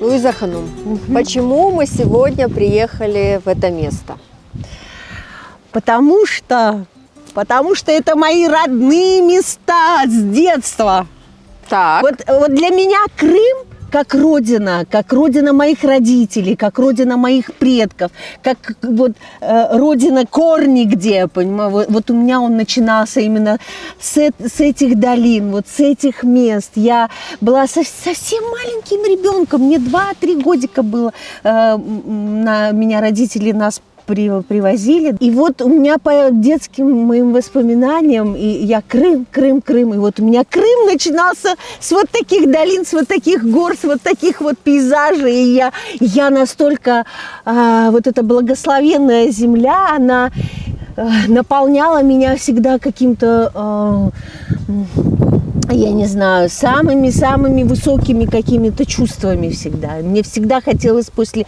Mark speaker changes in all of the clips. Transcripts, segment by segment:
Speaker 1: Луиза Ханум, почему мы сегодня приехали в это место?
Speaker 2: Потому что это мои родные места с детства.
Speaker 1: Так.
Speaker 2: Вот для меня Крым как родина моих родителей, как родина моих предков, как вот родина корни где, понимаю, вот у меня он начинался именно с этих долин, вот с этих мест. Я была совсем маленьким ребенком, мне 2-3 годика было, меня родители нас привозили. И вот у меня по детским моим воспоминаниям, и я Крым. И вот у меня Крым начинался с вот таких долин, с вот таких гор, с вот таких вот пейзажей. И я настолько, вот эта благословенная земля, она наполняла меня всегда каким-то, я не знаю, самыми высокими какими-то чувствами всегда. Мне всегда хотелось после,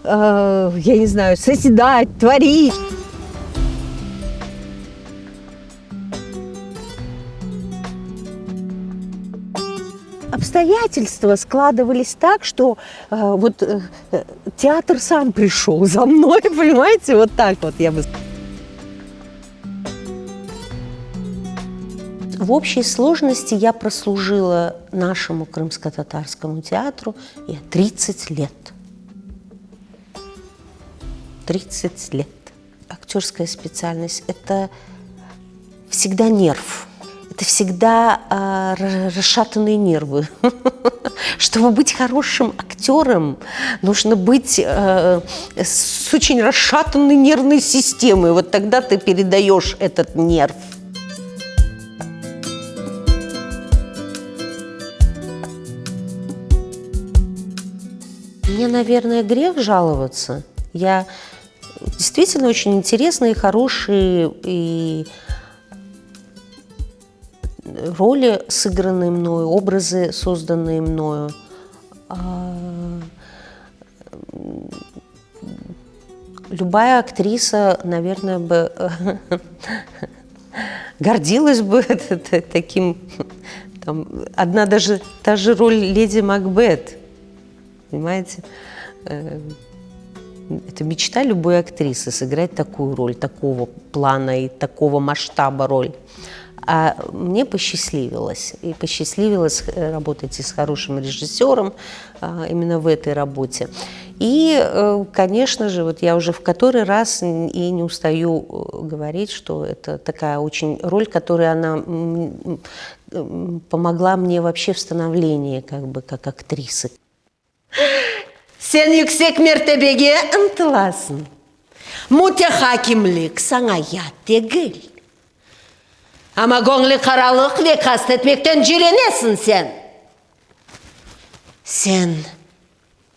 Speaker 2: я не знаю, созидать, творить. Обстоятельства складывались так, что театр сам пришел за мной, понимаете, вот так вот я бы сказала. В общей сложности я прослужила нашему крымско-татарскому театру 30 лет. 30 лет. Актерская специальность – это всегда нерв. Это всегда расшатанные нервы. Чтобы быть хорошим актером, нужно быть с очень расшатанной нервной системой. Вот тогда ты передаешь этот нерв. Мне, наверное, грех жаловаться. Я действительно очень интересные, хорошие и роли, сыгранные мною, образы, созданные мною. Любая актриса, наверное, бы гордилась бы таким. Одна даже та же роль леди Макбет. Понимаете? Это мечта любой актрисы – сыграть такую роль, такого плана и такого масштаба роль. А мне посчастливилось. И посчастливилось работать и с хорошим режиссером именно в этой работе. И, конечно же, вот я уже в который раз и не устаю говорить, что это такая очень роль, которая она помогла мне вообще в становлении как актрисы.
Speaker 3: Sen yüksek mertebeye ынтыласың. Mütehakimlik sana yat değil. Ama gönlü karalık ve kastetmekten jirenesin sen. Sen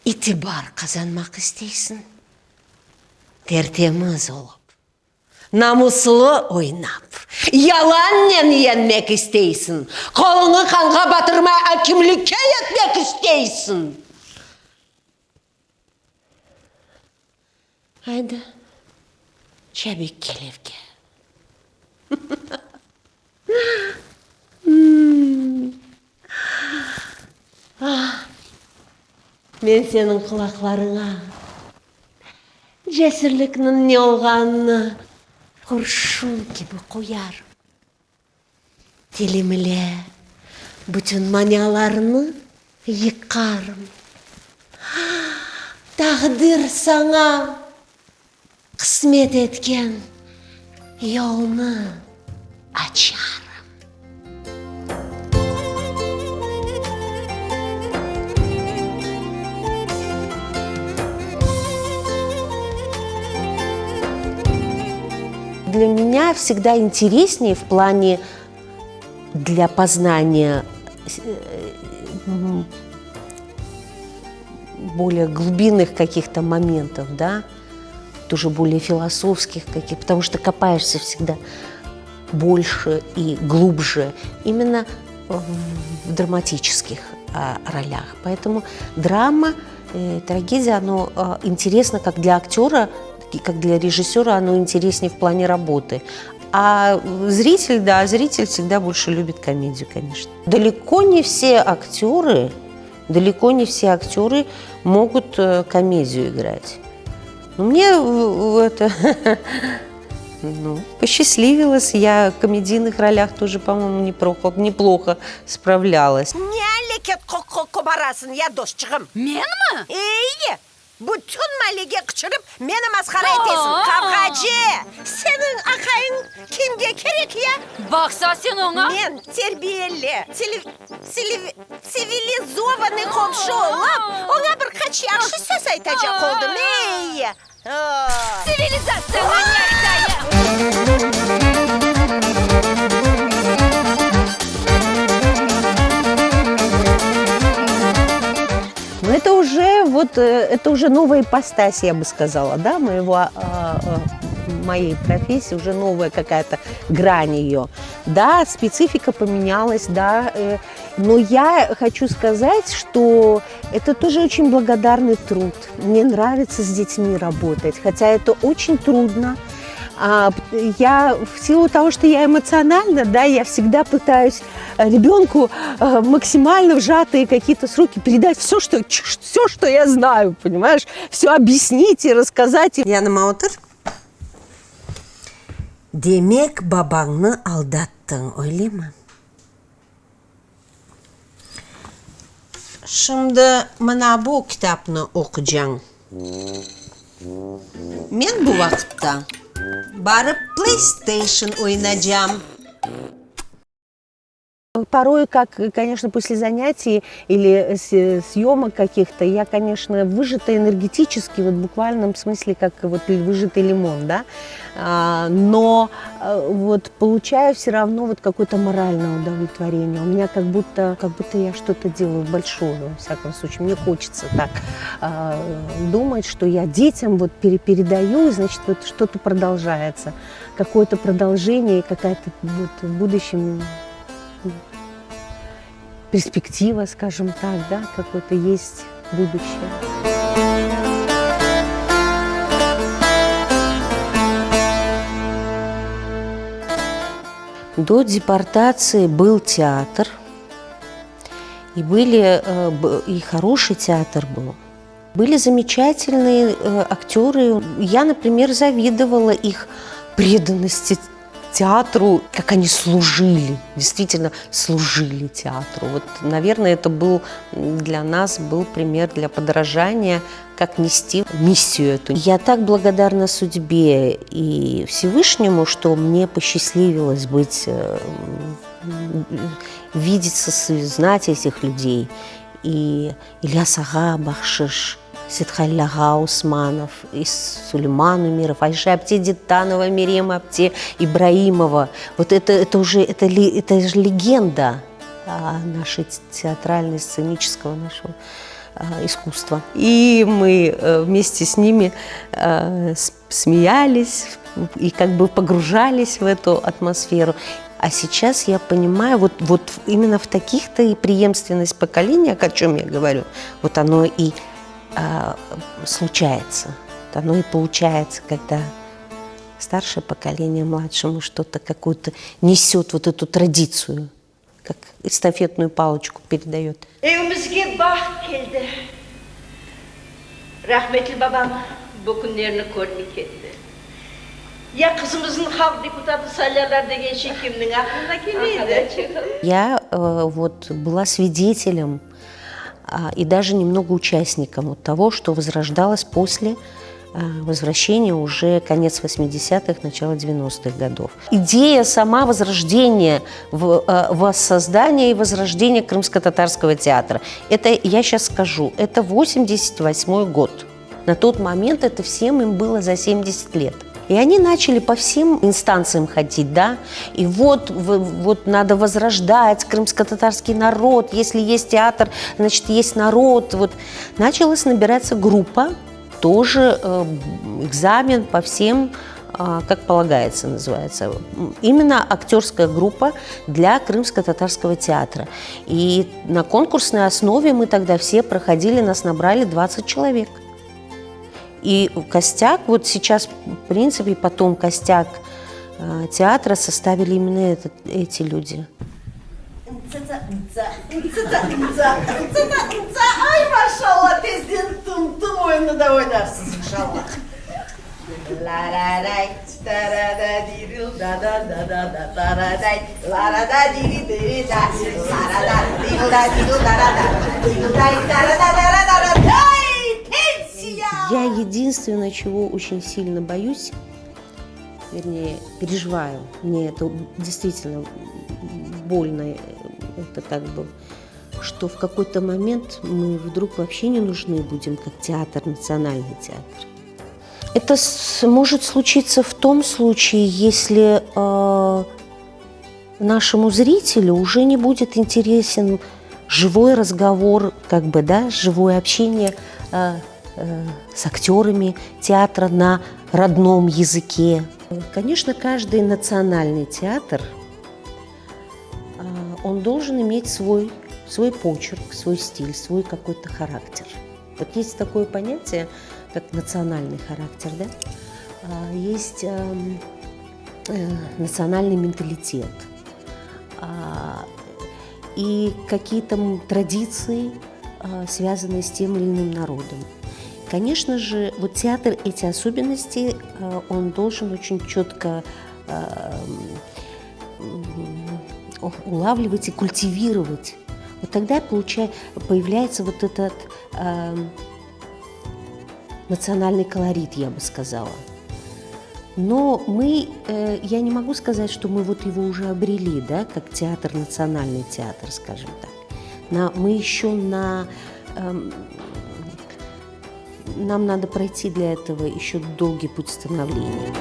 Speaker 3: itibar kazanmak isteysin. Tertemiz olup, namuslu oynap, yalanla yenmek isteysin. Kolunu kanka batırmaya kimlikке yetmek isteysin. Haydi, çabuk kelevke. Men senin kulaklarına cesurluğunun ne olganını kurşun gibi koyarım. Dilimle bütün manyalarını yıkarım. Takdir sana kısmet etken yolunu açarım.
Speaker 2: Для меня всегда интереснее в плане для познания более глубинных каких-то моментов, да, тоже более философских каких, потому что копаешься всегда больше и глубже именно в драматических ролях. Поэтому драма, трагедия, оно интересно как для актера,
Speaker 3: как для режиссера оно интереснее в плане работы. А зритель, да, зритель всегда больше любит комедию, конечно. Далеко не все актеры могут комедию играть. Но мне это посчастливилось. Я в комедийных ролях тоже, по-моему, неплохо справлялась.
Speaker 4: Не лекет кобарасын, я досчығым.
Speaker 5: Мен ма?
Speaker 4: Бүтін мәлеге қышырып, мені масқара етесің, қавғаджи. Сенің ақайың кімге керек, я?
Speaker 5: Бақса сен оңа?
Speaker 4: Мен тербиелі, цивилизованный қомшолым. Оңа бір қач яқшы сөз айтажақ олды, мей.
Speaker 5: Цивилизацияңа не айтайын?
Speaker 2: Но это уже новая ипостась, я бы сказала, да, моей профессии, уже новая какая-то грань ее. Да, специфика поменялась, да, но я хочу сказать, что это тоже очень благодарный труд. Мне нравится с детьми работать, хотя это очень трудно. Я, в силу того, что я эмоциональна, да, я всегда пытаюсь ребенку максимально в сжатые какие-то сроки передать все, что я знаю, понимаешь? Все объяснить и рассказать.
Speaker 3: Яным отыр. Демек бабаңны алдаттың, ойлайма? Şimdi мына bu kitapны оқыжаң. Мен bu vaqtda барып PlayStation ойнайжам.
Speaker 2: Порой, конечно, после занятий или съемок каких-то, я, конечно, выжата энергетически, вот в буквальном смысле, как вот выжатый лимон, да, но вот получаю все равно вот какое-то моральное удовлетворение. У меня как будто я что-то делаю большое, во всяком случае. Мне хочется так думать, что я детям вот передаю, и, значит, вот что-то продолжается, какое-то продолжение, какая-то вот в будущем перспектива, скажем так, да, какое-то есть будущее.
Speaker 3: До депортации был театр, и и хороший театр был. Были замечательные актеры. Я, например, завидовала их преданности театру, как они служили, действительно служили театру. Вот, наверное, это был для нас пример для подражания, как нести миссию эту. Я так благодарна судьбе и Всевышнему, что мне посчастливилось видеться, знать этих людей. И Ильяс Ага Бахшиш, Сидхаль Ага Усманов, и Сулейман Умиров, Айша Апте Дитанова, Мирема Апте Ибраимова. Вот это же легенда нашей театральной, сценического нашего искусства. И мы вместе с ними смеялись и как бы погружались в эту атмосферу. А сейчас я понимаю, вот именно в таких-то и преемственность поколения, о чем я говорю, вот оно и случается, оно и получается, когда старшее поколение младшему что-то какую-то несет, вот эту традицию, как эстафетную палочку передает.
Speaker 6: Evimizge bah geldi. Rahmetli babam bu günlerini görmek etti. Ya kızımızın halk депутаты saylarlar деген şey kimnin aklına geliydi?
Speaker 3: Я вот была свидетелем и даже немного участником того, что возрождалось после возвращения уже конец 80-х, начало 90-х годов. Идея сама возрождения, воссоздания и возрождения крымско-татарского театра. Это, я сейчас скажу, это 88-й год. На тот момент это всем им было за 70 лет. И они начали по всем инстанциям ходить, да, и вот надо возрождать крымско-татарский народ, если есть театр, значит, есть народ. Вот началась набираться группа, тоже экзамен по всем, как полагается, называется. Именно актерская группа для крымско-татарского театра. И на конкурсной основе мы тогда все проходили, нас набрали 20 человек. И костяк, вот сейчас, в принципе, потом костяк театра составили именно эти люди.
Speaker 4: Ay maşallah tezden tım oyununda oynarsınız inşallah. La la lay, da da da diril da da da da da da da day, la la da diri diri da, la la da diril da diril da da da, diril da da da da da da da day, пенсия!
Speaker 3: Я единственное, чего очень сильно боюсь, вернее, переживаю, мне это действительно больно, это как бы, что в какой-то момент мы вдруг вообще не нужны будем, как театр, национальный театр. Это может случиться в том случае, если нашему зрителю уже не будет интересен живой разговор, как бы, да, живое общение с актерами театра на родном языке. Конечно, каждый национальный театр, он должен иметь свой почерк, свой стиль, свой какой-то характер. Вот есть такое понятие, как национальный характер, да? Есть национальный менталитет и какие-то традиции, связанные с тем или иным народом. Конечно же, вот театр эти особенности, он должен очень четко улавливать и культивировать. Вот тогда появляется вот этот национальный колорит, я бы сказала. Но я не могу сказать, что мы вот его уже обрели, да, как театр, национальный театр, скажем так. Мы еще нам надо пройти для этого еще долгий путь становления.